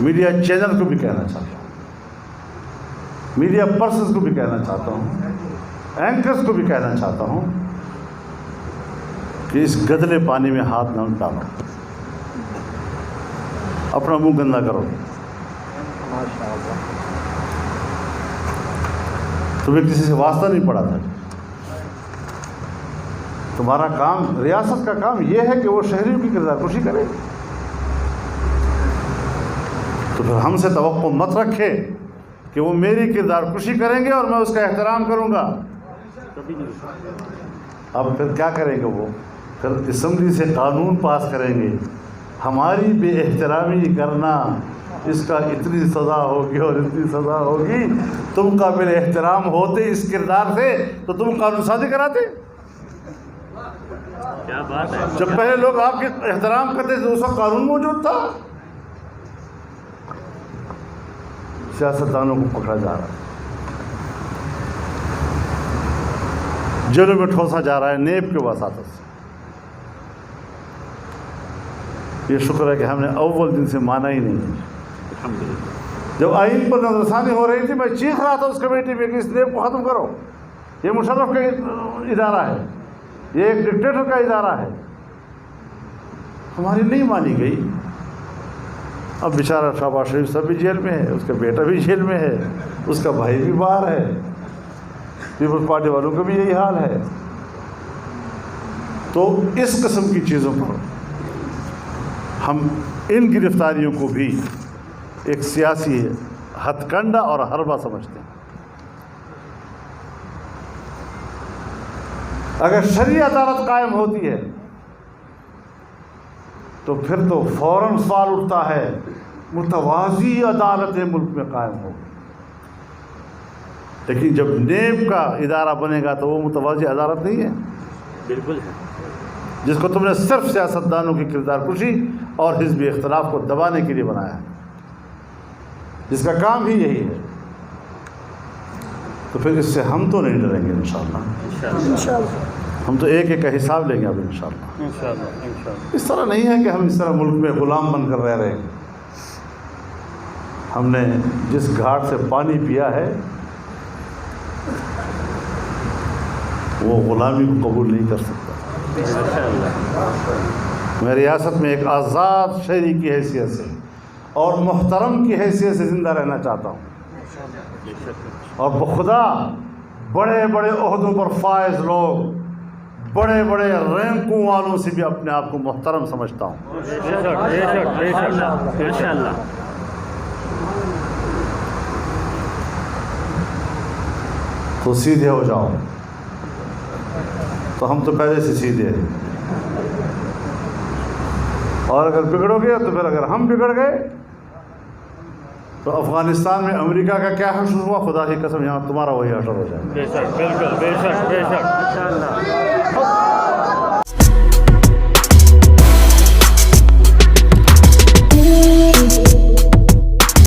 Media channel کو بھی کہنا چاہتا ہوں، میڈیا پرسنز کو بھی کہنا چاہتا ہوں، اینکرز کو بھی کہنا چاہتا ہوں کہ اس گدلے پانی میں ہاتھ نہ ڈالو، اپنا منہ گندا کرو۔ تمہیں کسی سے واسطہ نہیں پڑا تھا، تمہارا کام، ریاست کا کام یہ ہے کہ وہ شہریوں کی کردار کشی کرے، تو پھر ہم سے توقع مت رکھے کہ وہ میری کردار کشی کریں گے اور میں اس کا احترام کروں گا۔ اب پھر کیا کریں گے وہ؟ پھر اسمبلی سے قانون پاس کریں گے، ہماری بے احترامی کرنا، اس کا اتنی سزا ہوگی اور اتنی سزا ہوگی۔ تم قابل احترام ہوتے اس کردار سے تو تم قانون سازی کراتے؟ کیا بات ہے! جب پہلے لوگ آپ کے احترام کرتے تھے اس وقت قانون موجود تھا۔ سیاستدانوں کو پکڑا جا رہا ہے، جیلوں میں ٹھوسا جا رہا ہے نیب کے وساطت سے۔ یہ شکر ہے کہ ہم نے اول دن سے مانا ہی نہیں۔ جب آئین پر نظر ثانی ہو رہی تھی میں چیخ رہا تھا اس کمیٹی میں کہ اس نیب کو ختم کرو، یہ مشرف کا ادارہ ہے، یہ ایک ڈکٹیٹر کا ادارہ ہے۔ ہماری نہیں مانی گئی۔ اب بیچارہ شہباز شریف صاحب بھی جیل میں ہے، اس کا بیٹا بھی جیل میں ہے، اس کا بھائی بھی باہر ہے، پیپلز پارٹی والوں کا بھی یہی حال ہے۔ تو اس قسم کی چیزوں پر ہم ان گرفتاریوں کو بھی ایک سیاسی ہتھ کنڈا اور حربہ سمجھتے ہیں۔ اگر شرعی عدالت قائم ہوتی ہے تو پھر تو فوراً سوال اٹھتا ہے متوازی عدالتیں ملک میں قائم ہو، لیکن جب نیب کا ادارہ بنے گا تو وہ متوازی عدالت نہیں ہے، بالکل ہے، جس کو تم نے صرف سیاستدانوں کی کردار کشی اور حزبی اختلاف کو دبانے کے لیے بنایا ہے، جس کا کام ہی یہی ہے۔ تو پھر اس سے ہم تو نہیں ڈریں گے انشاءاللہ، ہم تو ایک ایک کا حساب لیں گے اب انشاءاللہ۔ اس طرح نہیں ہے کہ ہم اس طرح ملک میں غلام بن کر رہ رہے ہیں۔ ہم نے جس گھاٹ سے پانی پیا ہے وہ غلامی کو قبول نہیں کر سکتا۔ میں ریاست میں ایک آزاد شہری کی حیثیت سے اور محترم کی حیثیت سے زندہ رہنا چاہتا ہوں، اور بخدا بڑے بڑے عہدوں پر فائز لوگ، بڑے بڑے رینکوں والوں سے بھی اپنے آپ کو محترم سمجھتا ہوں۔ تو سیدھے ہو جاؤ، تو ہم تو پہلے سے سیدھے ہیں، اور اگر بگڑو گے تو پھر اگر ہم بگڑ گئے تو افغانستان میں امریکہ کا کیا حشر ہوا، خدا کی قسم یہاں تمہارا وہی حشر ہو جائے گا۔ بے شک، بالکل، بے شک، بے شک۔